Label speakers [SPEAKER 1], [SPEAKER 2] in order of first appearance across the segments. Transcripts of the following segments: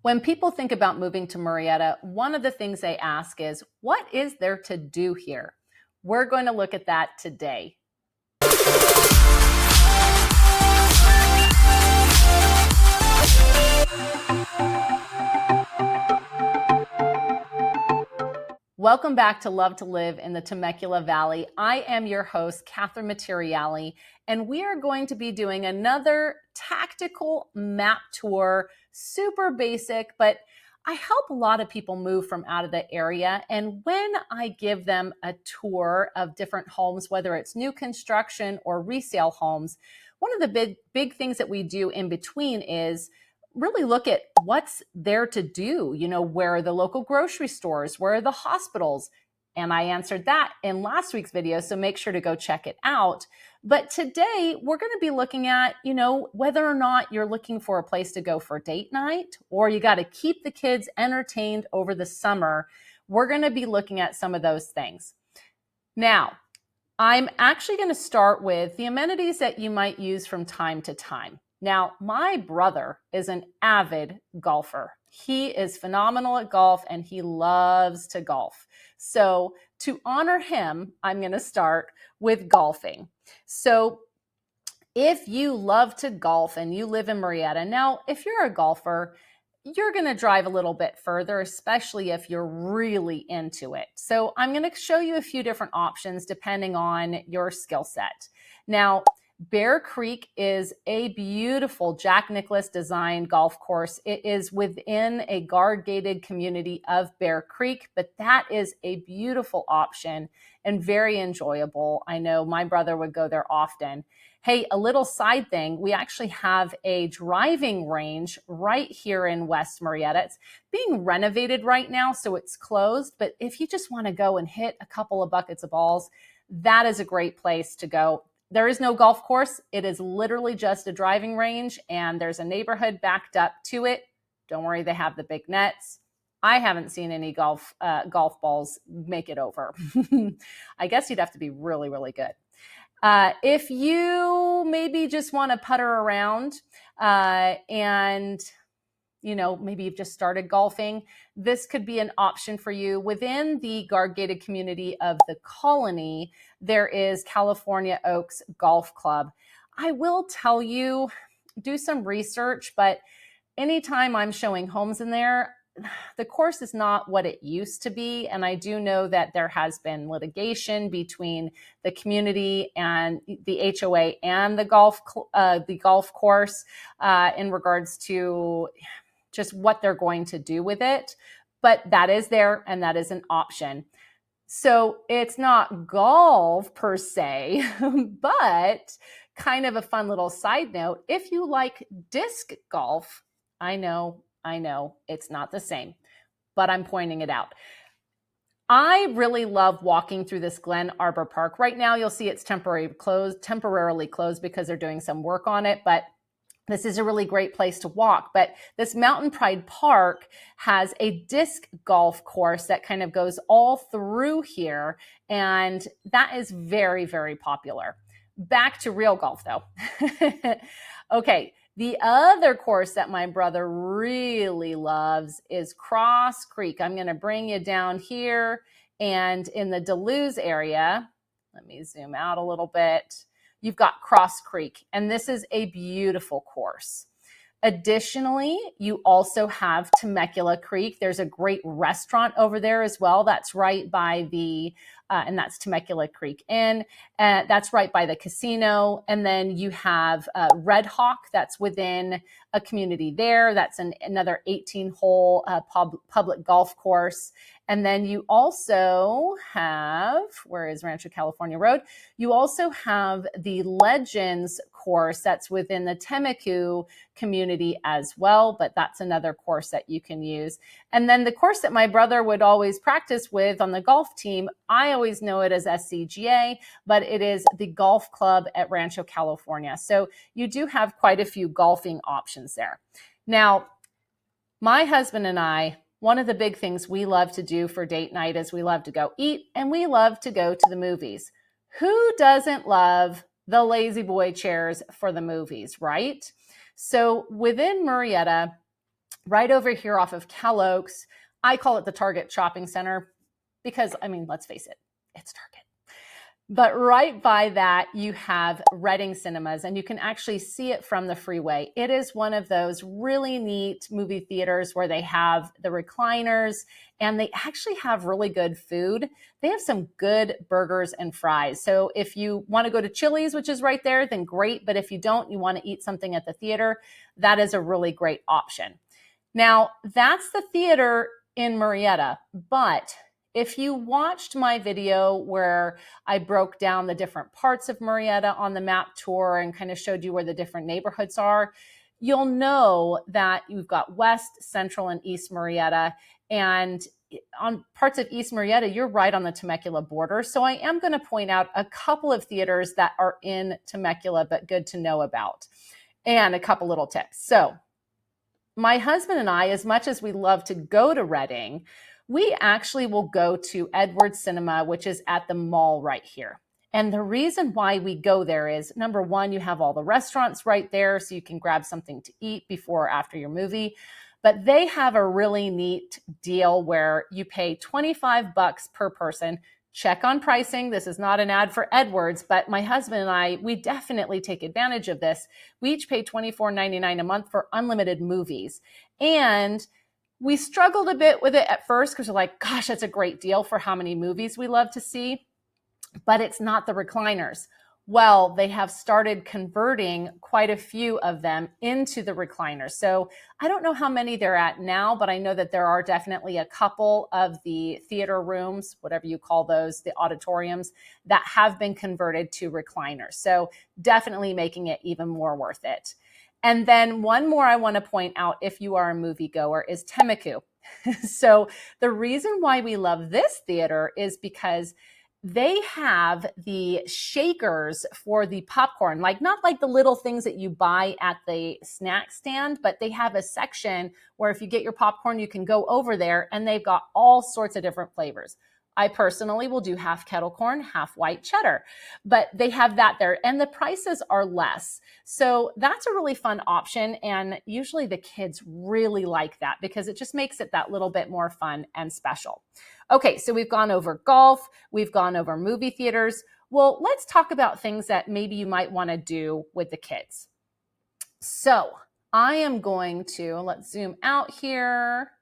[SPEAKER 1] When people think about moving to Murrieta, one of the things they ask is, what is there to do here? We're going to look at that today. Welcome back to Love to Live in the Temecula Valley. I am your host, Catherine Materiali, and we are going to be doing another tactical map tour, super basic, but I help a lot of people move from out of the area. And when I give them a tour of different homes, whether it's new construction or resale homes, one of the big things that we do in between is really look at what's there to do. You know, where are the local grocery stores? Where are the hospitals? And I answered that in last week's video, so make sure to go check it out. But today we're going to be looking at, whether or not you're looking for a place to go for date night, or you got to keep the kids entertained over the summer. We're going to be looking at some of those things. Now, I'm actually going to start with the amenities that you might use from time to time. Now, my brother is an avid golfer. He is phenomenal at golf and he loves to golf. So to honor him, I'm going to start with golfing. So if you love to golf and you live in Murrieta, now, if you're a golfer, you're going to drive a little bit further, especially if you're really into it. So I'm going to show you a few different options depending on your skill set. Now, Bear Creek is a beautiful Jack Nicklaus designed golf course. It is within a guard-gated community of Bear Creek, but that is a beautiful option and very enjoyable. I know my brother would go there often. Hey, a little side thing, we actually have a driving range right here in West Murrieta. It's being renovated right now, so it's closed, but if you just want to go and hit a couple of buckets of balls, that is a great place to go. There is no golf course. It is literally just a driving range, and there's a neighborhood backed up to it. Don't worry, they have the big nets. I haven't seen any golf balls make it over. I guess you'd have to be really, really good. If you maybe just want to putter around and maybe you've just started golfing, this could be an option for you. Within the guard-gated community of the Colony, there is California Oaks Golf Club. I will tell you, do some research, but anytime I'm showing homes in there, the course is not what it used to be. And I do know that there has been litigation between the community and the HOA and the golf course in regards to just what they're going to do with it. But that is there and that is an option. So it's not golf per se, but kind of a fun little side note. If you like disc golf, I know it's not the same, but I'm pointing it out. I really love walking through this Glen Arbor Park. Right now, you'll see it's temporarily closed because they're doing some work on it, but this is a really great place to walk. But this Mountain Pride Park has a disc golf course that kind of goes all through here, and that is very, very popular. Back to real golf, though. Okay. The other course that my brother really loves is Cross Creek. I'm going to bring you down here, and in the Duluth area, let me zoom out a little bit. You've got Cross Creek, and this is a beautiful course. Additionally, you also have Temecula Creek. There's a great restaurant over there as well. That's right by and that's Temecula Creek Inn. That's right by the casino. And then you have Red Hawk. That's within a community there. That's another 18-hole public golf course. And then you also have, where is Rancho California Road? You also have the Legends course that's within the Temecula community as well, but that's another course that you can use. And then the course that my brother would always practice with on the golf team, I always know it as SCGA, but it is the golf club at Rancho California. So you do have quite a few golfing options there. Now, my husband and I, one of the big things we love to do for date night is we love to go eat and we love to go to the movies. Who doesn't love the lazy boy chairs for the movies, right? So within Murrieta, right over here off of Cal Oaks. I call it the Target Shopping Center because, I mean, let's face it, it's Target. But right by that, you have Reading Cinemas, and you can actually see it from the freeway. It is one of those really neat movie theaters where they have the recliners, and they actually have really good food. They have some good burgers and fries. So if you want to go to Chili's, which is right there, then great. But if you don't, you want to eat something at the theater, that is a really great option. Now, that's the theater in Murrieta, but if you watched my video where I broke down the different parts of Murrieta on the map tour and kind of showed you where the different neighborhoods are, you'll know that you've got West, Central, and East Murrieta. And on parts of East Murrieta, you're right on the Temecula border. So I am going to point out a couple of theaters that are in Temecula, but good to know about, and a couple little tips. So my husband and I, as much as we love to go to Reading, we actually will go to Edwards Cinema, which is at the mall right here. And the reason why we go there is, number one, you have all the restaurants right there, so you can grab something to eat before or after your movie. But they have a really neat deal where you pay $25 per person. Check on pricing. This is not an ad for Edwards, but my husband and I, we definitely take advantage of this. We each pay $24.99 a month for unlimited movies. And we struggled a bit with it at first because we're like, gosh, that's a great deal for how many movies we love to see, but it's not the recliners. Well, they have started converting quite a few of them into the recliners. So I don't know how many they're at now, but I know that there are definitely a couple of the theater rooms, whatever you call those, the auditoriums, that have been converted to recliners. So definitely making it even more worth it. And then one more I want to point out if you are a moviegoer is Temecula. So the reason why we love this theater is because they have the shakers for the popcorn, like not like the little things that you buy at the snack stand, but they have a section where if you get your popcorn, you can go over there and they've got all sorts of different flavors. I personally will do half kettle corn, half white cheddar, but they have that there and the prices are less. So that's a really fun option. And usually the kids really like that because it just makes it that little bit more fun and special. Okay, so we've gone over golf, we've gone over movie theaters. Well, let's talk about things that maybe you might want to do with the kids. So I am going to, let's zoom out here.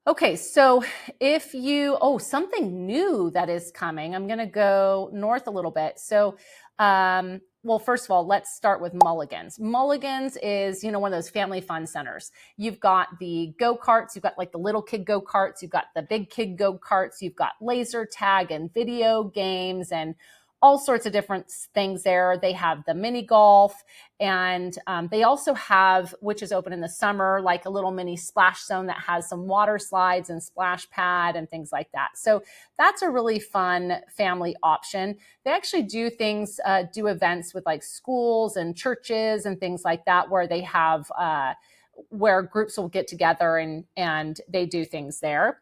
[SPEAKER 1] Okay, so if you, something new that is coming, I'm going to go north a little bit. So, well, first of all, let's start with Mulligan's. Mulligan's is, one of those family fun centers. You've got the go-karts, you've got like the little kid go-karts, you've got the big kid go-karts, you've got laser tag and video games and all sorts of different things there. They have the mini golf, and they also have, which is open in the summer, like a little mini splash zone that has some water slides and splash pad and things like that. So that's a really fun family option. They actually do things, do events with like schools and churches and things like that, where they have, where groups will get together and they do things there.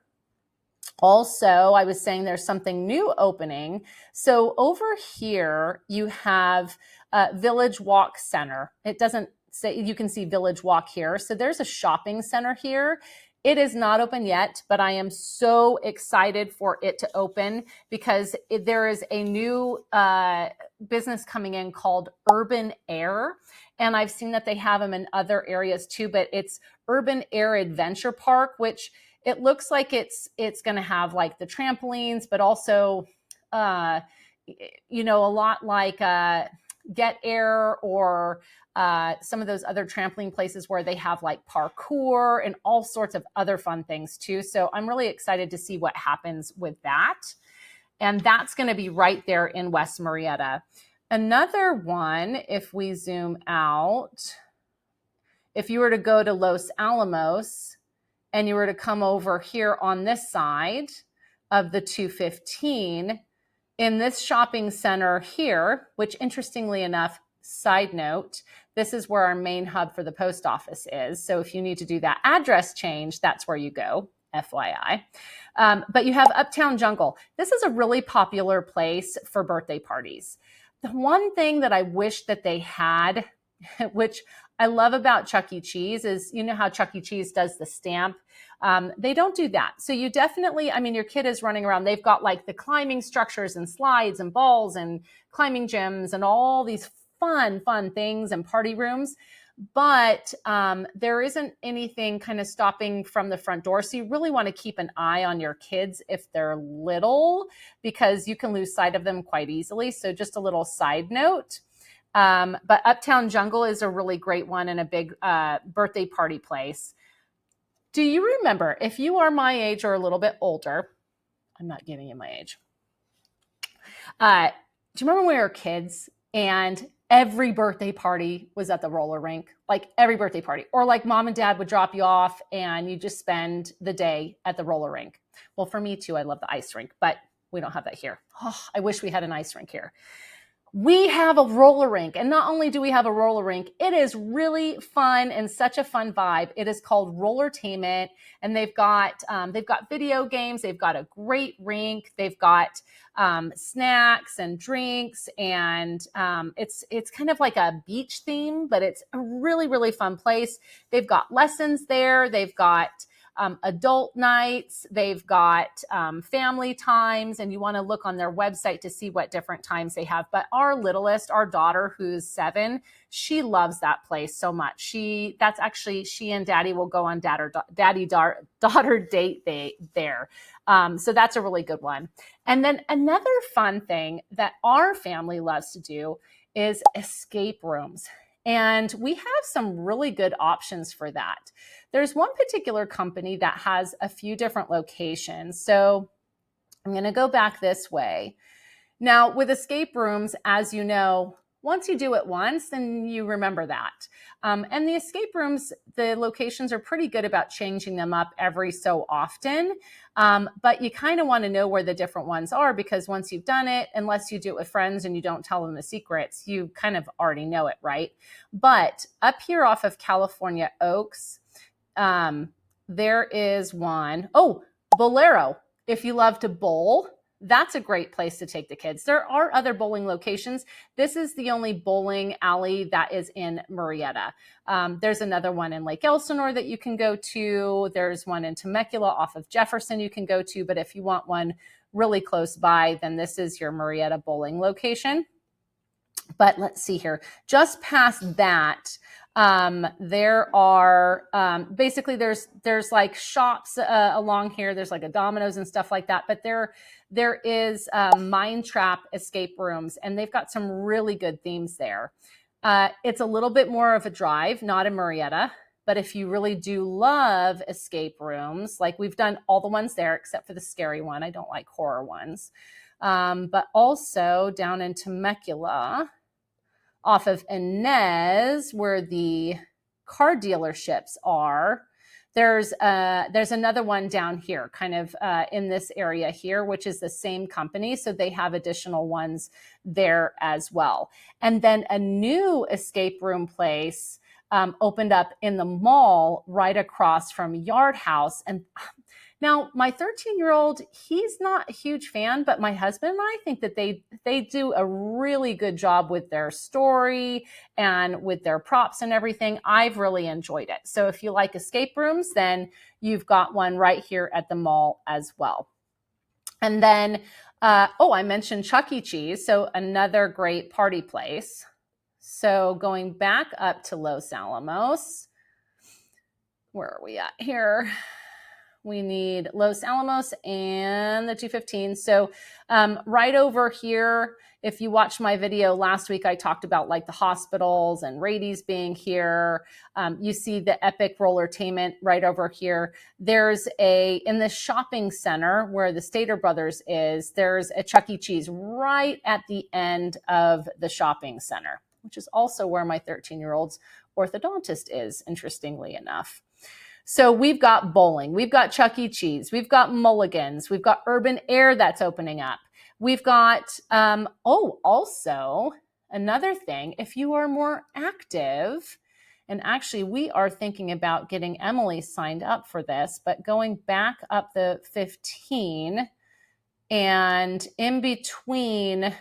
[SPEAKER 1] Also, I was saying there's something new opening. So over here, you have Village Walk Center. It doesn't say, you can see Village Walk here. So there's a shopping center here. It is not open yet, but I am so excited for it to open because there is a new business coming in called Urban Air. And I've seen that they have them in other areas too, but it's Urban Air Adventure Park, which it looks like it's going to have like the trampolines, but also, a lot like Get Air or some of those other trampoline places where they have like parkour and all sorts of other fun things too. So I'm really excited to see what happens with that. And that's going to be right there in West Murrieta. Another one, if we zoom out, if you were to go to Los Alamos, and you were to come over here on this side of the 215, in this shopping center here, which interestingly enough, side note, this is where our main hub for the post office is. So if you need to do that address change, that's where you go, FYI. But you have Uptown Jungle. This is a really popular place for birthday parties. The one thing that I wish that they had which I love about Chuck E. Cheese is, you know how Chuck E. Cheese does the stamp? They don't do that. So you definitely, I mean, your kid is running around. They've got like the climbing structures and slides and balls and climbing gyms and all these fun things and party rooms. But there isn't anything kind of stopping from the front door. So you really want to keep an eye on your kids if they're little, because you can lose sight of them quite easily. So just a little side note. But Uptown Jungle is a really great one and a big birthday party place. Do you remember, if you are my age or a little bit older, I'm not giving you my age. Do you remember when we were kids and every birthday party was at the roller rink? Like every birthday party, or like mom and dad would drop you off and you just spend the day at the roller rink. Well, for me too, I love the ice rink, but we don't have that here. Oh, I wish we had an ice rink here. We have a roller rink, and not only do we have a roller rink, it is really fun and such a fun vibe. It is called Rollertainment, and they've got video games. They've got a great rink. They've got snacks and drinks, and it's kind of like a beach theme, but it's a really fun place. They've got lessons there. They've got adult nights, they've got family times, and you want to look on their website to see what different times they have. But our littlest, our daughter, who's 7, she loves that place so much. She and daddy will go on daughter date there. So that's a really good one. And then another fun thing that our family loves to do is escape rooms. And we have some really good options for that. There's one particular company that has a few different locations. So I'm going to go back this way. Now, with escape rooms, as you know, once you do it once, then you remember that. And the escape rooms, the locations are pretty good about changing them up every so often. But you kind of want to know where the different ones are, because once you've done it, unless you do it with friends and you don't tell them the secrets, you kind of already know it, right? But up here off of California Oaks, there is one. Oh, Bolero. If you love to bowl, that's a great place to take the kids. There are other bowling locations. This is the only bowling alley that is in Murrieta. There's another one in Lake Elsinore that you can go to. There's one in Temecula off of Jefferson you can go to. But if you want one really close by, then this is your Murrieta bowling location. But let's see here. Just past that, there are basically there's like shops along here. There's like a Domino's and stuff like that. But there is Mine Trap escape rooms, and they've got some really good themes there. It's a little bit more of a drive, not in Murrieta. But if you really do love escape rooms, like we've done all the ones there except for the scary one. I don't like horror ones. But also down in Temecula, off of Inez, where the car dealerships are, there's another one down here, kind of in this area here, which is the same company. So they have additional ones there as well. And then a new escape room place opened up in the mall right across from Yard House. And now, my 13-year-old, he's not a huge fan, but my husband and I think that they do a really good job with their story and with their props and everything. I've really enjoyed it. So if you like escape rooms, then you've got one right here at the mall as well. And then, I mentioned Chuck E. Cheese, so another great party place. So going back up to Los Alamos, where are we at here? We need Los Alamos and the 215. So right over here, if you watched my video last week, I talked about like the hospitals and Rady's being here. You see the Epic Rollertainment right over here. There's in the shopping center where the Stater Brothers is, there's a Chuck E. Cheese right at the end of the shopping center, which is also where my 13-year-old's orthodontist is, interestingly enough. So we've got bowling, we've got Chuck E. Cheese, we've got Mulligan's, we've got Urban Air that's opening up. We've got, also another thing, if you are more active, and actually we are thinking about getting Emily signed up for this, but going back up the 15 and in between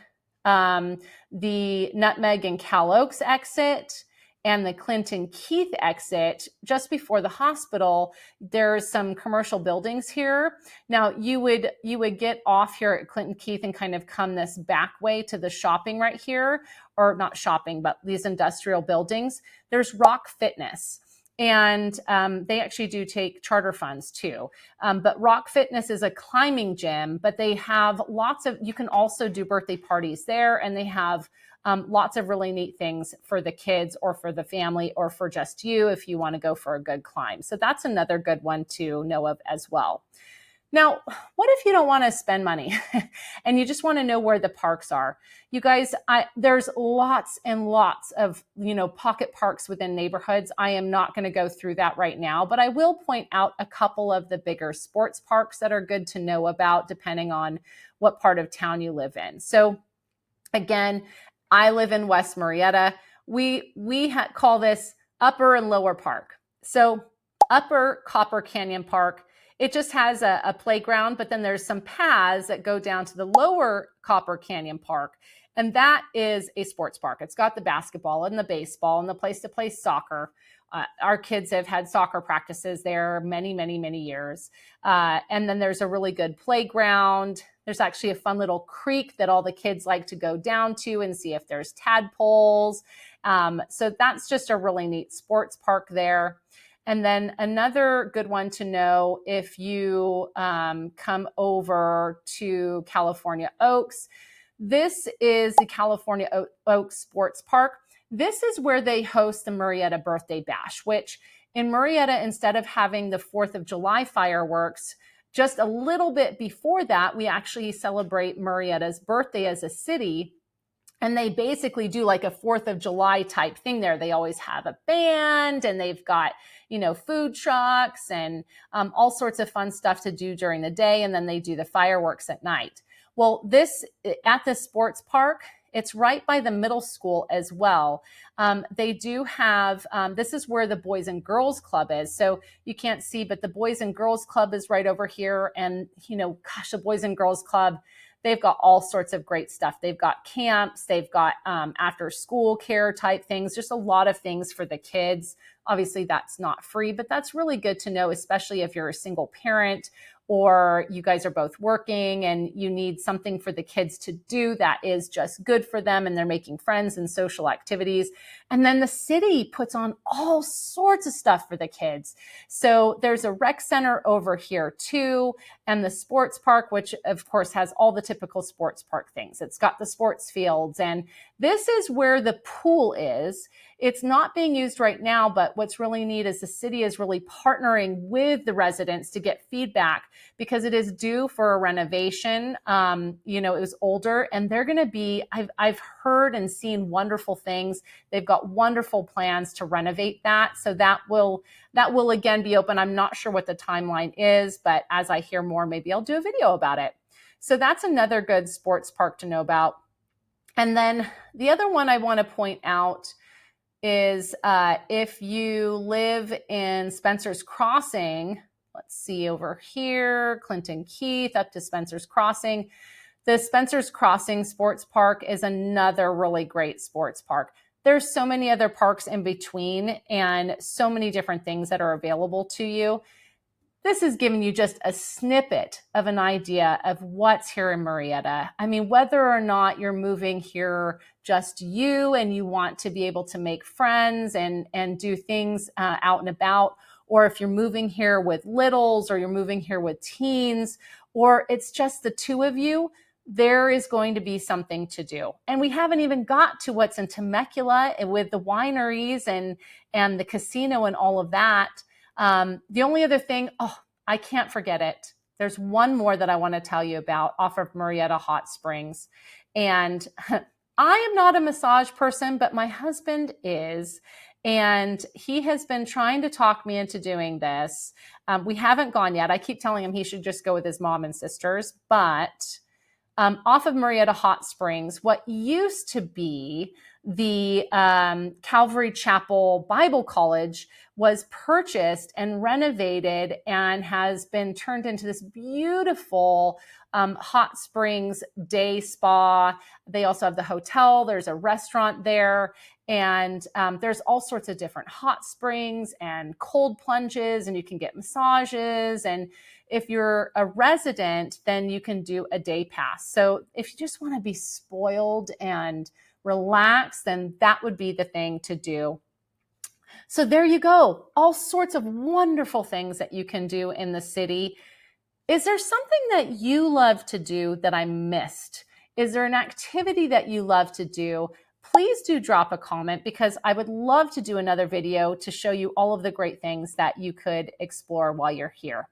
[SPEAKER 1] the Nutmeg and Cal Oaks exit and the Clinton Keith exit, just before the hospital, there's some commercial buildings here. Now you would get off here at Clinton Keith and kind of come this back way to the shopping right here, or not shopping, but these industrial buildings. There's Rock Fitness. And they actually do take charter funds too. But Rock Fitness is a climbing gym, but they have you can also do birthday parties there, and they have lots of really neat things for the kids or for the family or for just you if you want to go for a good climb. So that's another good one to know of as well. Now, what if you don't want to spend money and you just want to know where the parks are? You guys, there's lots and lots of, pocket parks within neighborhoods. I am not going to go through that right now, but I will point out a couple of the bigger sports parks that are good to know about depending on what part of town you live in. So again, I live in West Murrieta. We call this Upper and Lower Park. So Upper Copper Canyon Park, it just has a playground, but then there's some paths that go down to the Lower Copper Canyon Park. And that is a sports park. It's got the basketball and the baseball and the place to play soccer. Our kids have had soccer practices there many, many, many years. And then there's a really good playground. There's actually a fun little creek that all the kids like to go down to and see if there's tadpoles. So that's just a really neat sports park there. And then another good one to know if you come over to California Oaks, this is the California Oaks Sports Park. This is where they host the Murrieta Birthday Bash, which in Murrieta, instead of having the 4th of July fireworks, just a little bit before that, we actually celebrate Murrieta's birthday as a city. And they basically do like a 4th of July type thing there. They always have a band and they've got, food trucks and all sorts of fun stuff to do during the day. And then they do the fireworks at night. Well, at the sports park, it's right by the middle school as well. They do have, this is where the Boys and Girls Club is. So you can't see, but the Boys and Girls Club is right over here. And, the Boys and Girls Club, they've got all sorts of great stuff. They've got camps, they've got after school care type things, just a lot of things for the kids. Obviously, that's not free, but that's really good to know, especially if you're a single parent or you guys are both working and you need something for the kids to do that is just good for them and they're making friends and social activities. And then the city puts on all sorts of stuff for the kids. So there's a rec center over here too, and the sports park, which of course has all the typical sports park things. It's got the sports fields, and this is where the pool is. It's not being used right now, but what's really neat is the city is really partnering with the residents to get feedback because it is due for a renovation. It was older and they're going to be, I've heard and seen wonderful things. They've got wonderful plans to renovate that. So that will again be open. I'm not sure what the timeline is, but as I hear more, maybe I'll do a video about it. So that's another good sports park to know about. And then the other one I want to point out is if you live in Spencer's Crossing, let's see over here, Clinton Keith up to Spencer's Crossing. The Spencer's Crossing Sports Park is another really great sports park. There's so many other parks in between and so many different things that are available to you. This is giving you just a snippet of an idea of what's here in Murrieta. I mean, whether or not you're moving here just you and you want to be able to make friends and do things out and about, or if you're moving here with littles or you're moving here with teens, or it's just the two of you, there is going to be something to do. And we haven't even got to what's in Temecula with the wineries and the casino and all of that. The only other thing, I can't forget it. There's one more that I want to tell you about off of Murrieta Hot Springs. And I am not a massage person, but my husband is. And he has been trying to talk me into doing this. We haven't gone yet. I keep telling him he should just go with his mom and sisters. But off of Murrieta Hot Springs, what used to be the Calvary Chapel Bible College was purchased and renovated and has been turned into this beautiful hot springs day spa. They also have the hotel. There's a restaurant there. And there's all sorts of different hot springs and cold plunges, and you can get massages. And if you're a resident, then you can do a day pass. So if you just want to be spoiled and relax, then that would be the thing to do. So there you go. All sorts of wonderful things that you can do in the city. Is there something that you love to do that I missed? Is there an activity that you love to do? Please do drop a comment, because I would love to do another video to show you all of the great things that you could explore while you're here.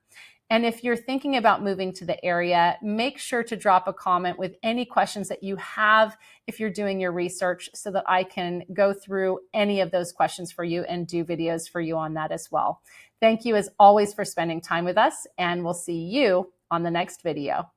[SPEAKER 1] And if you're thinking about moving to the area, make sure to drop a comment with any questions that you have if you're doing your research, so that I can go through any of those questions for you and do videos for you on that as well. Thank you as always for spending time with us, and we'll see you on the next video.